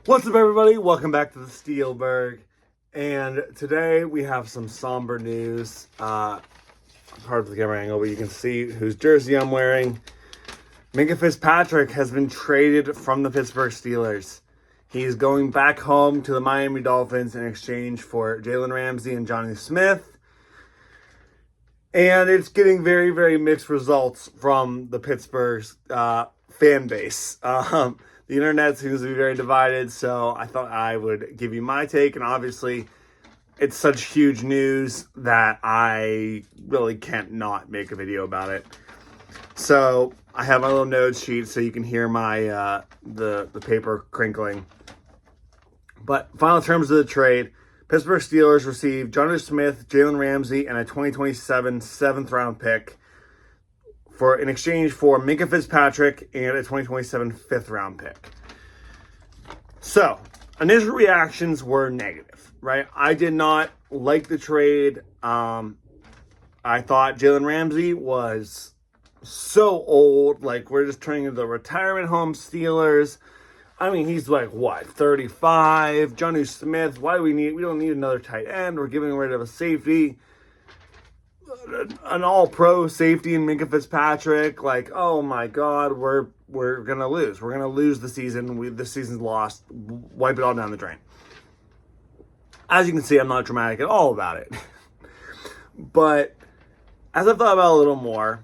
What's up, everybody? Welcome back to the Spielberg. And today we have some somber news. Hard for the camera angle, but you can see whose jersey I'm wearing. Minka Fitzpatrick has been traded from the Pittsburgh Steelers. He's going back home to the Miami Dolphins in exchange for Jalen Ramsey and Jonnu Smith. And it's getting very, very mixed results from the Pittsburgh fan base. The internet seems to be very divided, so I thought I would give you my take. And obviously, it's such huge news that I really can't not make a video about it. So I have my little notes sheet so you can hear my the paper crinkling. But final terms of the trade: Pittsburgh Steelers received Jonnu Smith, Jalen Ramsey, and a 2027 7th-round pick in exchange for Minka Fitzpatrick and a 2027 5th-round pick. So, initial reactions were negative, right? I did not like the trade. I thought Jalen Ramsey was so old. Like, we're just turning into the retirement home Steelers. I mean, he's like, what, 35? Jonnu Smith, we don't need another tight end. We're giving rid of a safety. An all-pro safety in Minka Fitzpatrick. Like, oh my God, we're going to lose. We're going to lose the season. This season's lost. Wipe it all down the drain. As you can see, I'm not dramatic at all about it. But as I've thought about it a little more,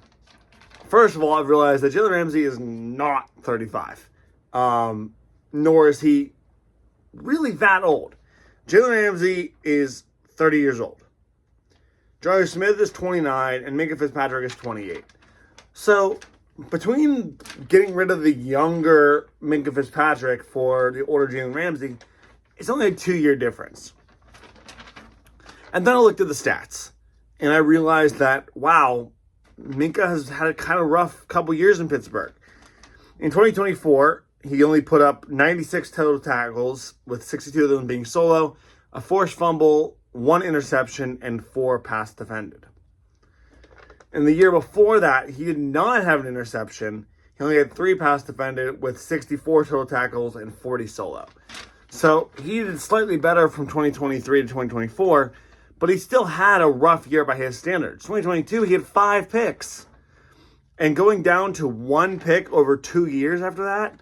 first of all, I've realized that Jalen Ramsey is not 35. Nor is he really that old. Jalen Ramsey is 30 years old. Jonnu Smith is 29, and Minka Fitzpatrick is 28. So, between getting rid of the younger Minka Fitzpatrick for the older Jalen Ramsey, it's only a 2-year difference. And then I looked at the stats, and I realized that, wow, Minka has had a kind of rough couple years in Pittsburgh. In 2024, he only put up 96 total tackles, with 62 of them being solo, a forced fumble, 1 interception, and 4 pass defended. In the year before that, he did not have an interception. He only had 3 pass defended with 64 total tackles and 40 solo. So he did slightly better from 2023 to 2024, but he still had a rough year by his standards. 2022, he had 5 picks. And going down to 1 pick over 2 years after that,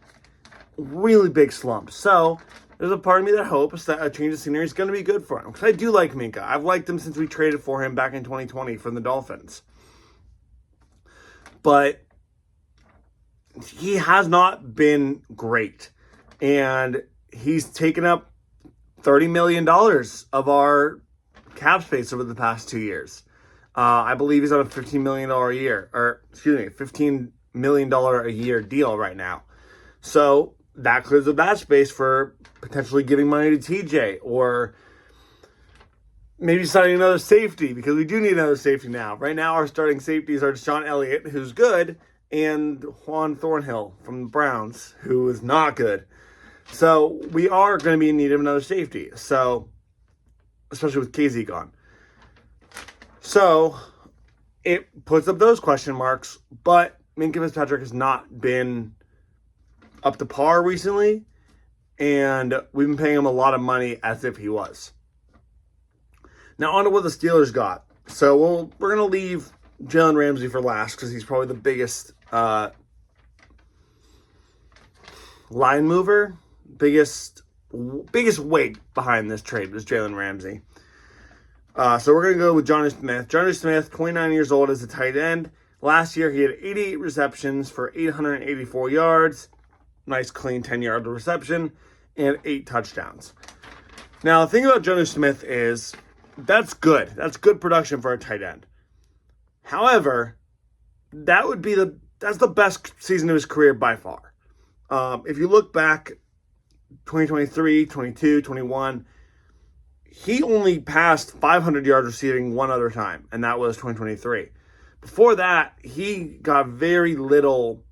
really big slump. So there's a part of me that hopes that a change of scenery is going to be good for him. Because I do like Minka. I've liked him since we traded for him back in 2020 from the Dolphins. But he has not been great. And he's taken up $30 million of our cap space over the past 2 years. I believe he's on a $15 million a year. $15 million a year deal right now. So that clears up that space for potentially giving money to TJ, or maybe signing another safety, because we do need another safety now. Right now, our starting safeties are Sean Elliott, who's good, and Juan Thornhill from the Browns, who is not good. So we are going to be in need of another safety. So, especially with KZ gone. So it puts up those question marks, but Minka Fitzpatrick has not been up to par recently, and we've been paying him a lot of money as if he was. Now, on to what the Steelers got. So we're going to leave Jalen Ramsey for last because he's probably the biggest line mover, biggest weight behind this trade is Jalen Ramsey. So we're going to go with Jonnu Smith. Jonnu Smith, 29 years old, as a tight end. Last year, he had 88 receptions for 884 yards. Nice, clean 10-yard reception, and 8 touchdowns. Now, the thing about Jonnu Smith is that's good. That's good production for a tight end. However, that's the best season of his career by far. If you look back, 2023, 22, 21, he only passed 500 yards receiving one other time, and that was 2023. Before that, he got very little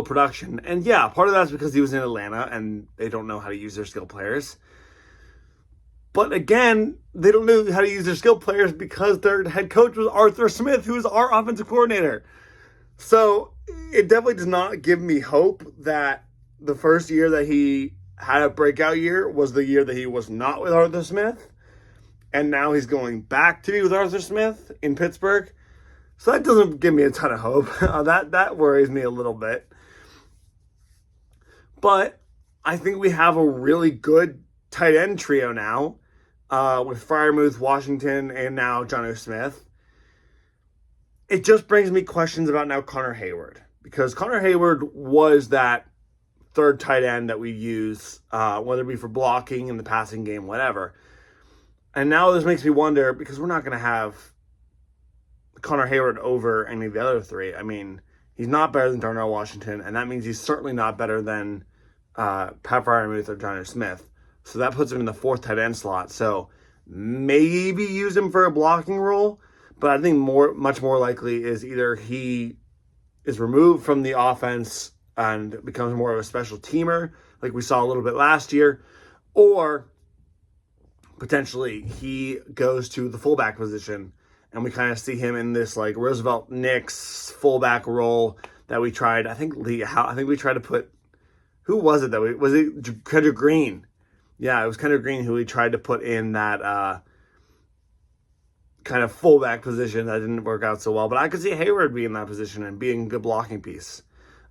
production. And yeah, part of that's because he was in Atlanta and they don't know how to use their skill players. But again, they don't know how to use their skill players because their head coach was Arthur Smith, who is our offensive coordinator. So it definitely does not give me hope that the first year that he had a breakout year was the year that he was not with Arthur Smith. And now he's going back to be with Arthur Smith in Pittsburgh. So that doesn't give me a ton of hope. That worries me a little bit. But I think we have a really good tight end trio now with Freiermuth, Washington, and now Jonnu Smith. It just brings me questions about now Connor Hayward. Because Connor Hayward was that third tight end that we use, whether it be for blocking in the passing game, whatever. And now this makes me wonder, because we're not going to have Connor Hayward over any of the other three. I mean, he's not better than Darnell Washington, and that means he's certainly not better than Pat Freiermuth or Jonnu Smith. So that puts him in the fourth tight end slot. So maybe use him for a blocking role, but I think much more likely is either he is removed from the offense and becomes more of a special teamer, like we saw a little bit last year, or potentially he goes to the fullback position and we kind of see him in this like Roosevelt Nix fullback role that we tried. I think we tried to put, who was it that was it Kendrick Green? Yeah, it was Kendrick Green who we tried to put in that kind of fullback position that didn't work out so well. But I could see Hayward being in that position and being a good blocking piece.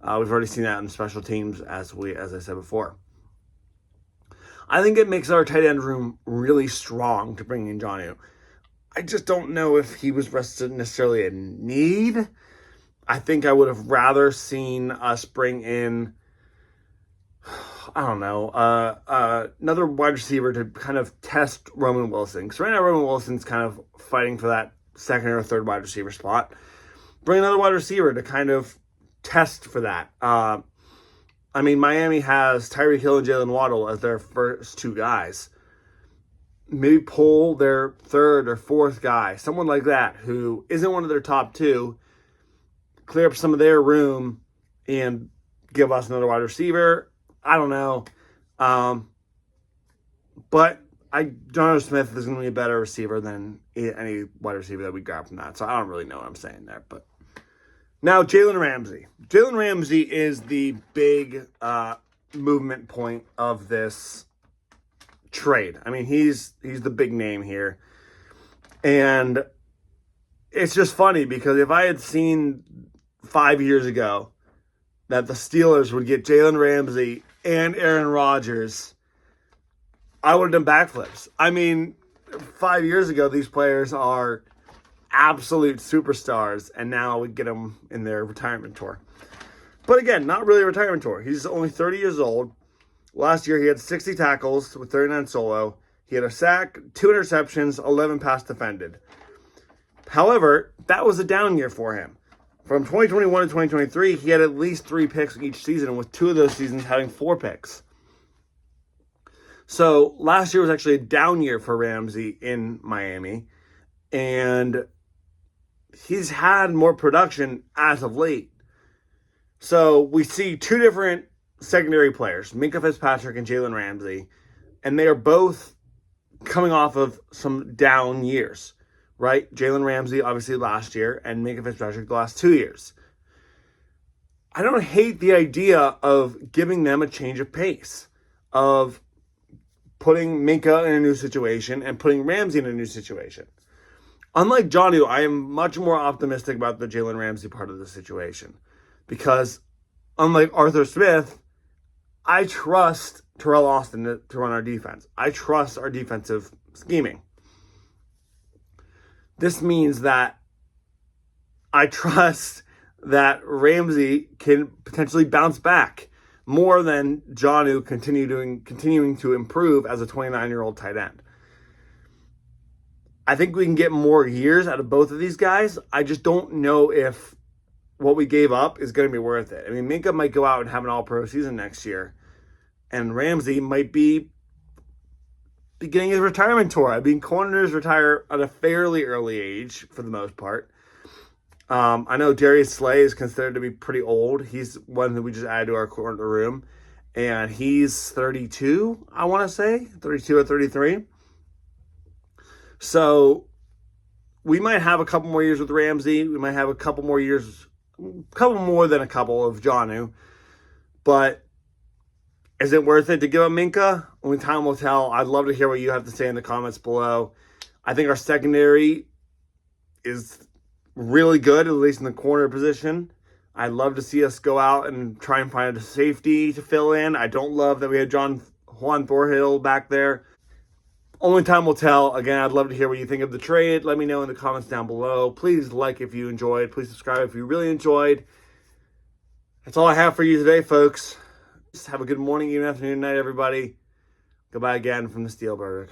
We've already seen that in special teams, as I said before. I think it makes our tight end room really strong to bring in Jonnu. I just don't know if he was necessarily a need. I think I would have rather seen us bring in, I don't know, another wide receiver to kind of test Roman Wilson. Because right now Roman Wilson's kind of fighting for that second or third wide receiver spot. Bring another wide receiver to kind of test for that. I mean, Miami has Tyreek Hill and Jalen Waddle as their first two guys. Maybe pull their third or fourth guy, someone like that, who isn't one of their top two, clear up some of their room and give us another wide receiver. I don't know. But Jonnu Smith is going to be a better receiver than any wide receiver that we grab from that. So I don't really know what I'm saying there. But now Jalen Ramsey. Jalen Ramsey is the big movement point of this trade. I mean, he's the big name here. And it's just funny because if I had seen 5 years ago that the Steelers would get Jalen Ramsey and Aaron Rodgers, I would have done backflips. I mean, 5 years ago, these players are absolute superstars, and now we get them in their retirement tour. But again, not really a retirement tour. He's only 30 years old. Last year, he had 60 tackles with 39 solo. He had a sack, 2 interceptions, 11 pass defended. However, that was a down year for him. From 2021 to 2023, he had at least 3 picks each season, with 2 of those seasons having 4 picks. So last year was actually a down year for Ramsey in Miami, and he's had more production as of late. So we see 2 different secondary players, Minka Fitzpatrick and Jalen Ramsey, and they are both coming off of some down years, right? Jalen Ramsey, obviously, last year, and Minka Fitzpatrick the last 2 years. I don't hate the idea of giving them a change of pace, of putting Minka in a new situation and putting Ramsey in a new situation. Unlike Jonnu, I am much more optimistic about the Jalen Ramsey part of the situation. Because unlike Arthur Smith, I trust Terrell Austin to run our defense. I trust our defensive scheming. This means that I trust that Ramsey can potentially bounce back more than Jonnu continuing to improve as a 29-year-old tight end. I think we can get more years out of both of these guys. I just don't know if what we gave up is going to be worth it. I mean, Minka might go out and have an all-pro season next year, and Ramsey might be beginning his retirement tour. I mean, corners retire at a fairly early age for the most part. I know Darius Slay is considered to be pretty old. He's one that we just added to our corner room, and he's 32, I want to say, 32 or 33. So we might have a couple more years with Ramsey. We might have a couple more years, a couple more than a couple of Jonnu. But Is it worth it to give up Minka? Only time will tell. I'd love to hear what you have to say in the comments below. I think our secondary is really good, at least in the corner position. I'd love to see us go out and try and find a safety to fill in. I don't love that we had Juan Thorhill back there. Only time will tell. Again, I'd love to hear what you think of the trade. Let me know in the comments down below. Please like if you enjoyed. Please subscribe if you really enjoyed. That's all I have for you today, folks. Just have a good morning, evening, afternoon, night, everybody. Goodbye again from the Steelberg.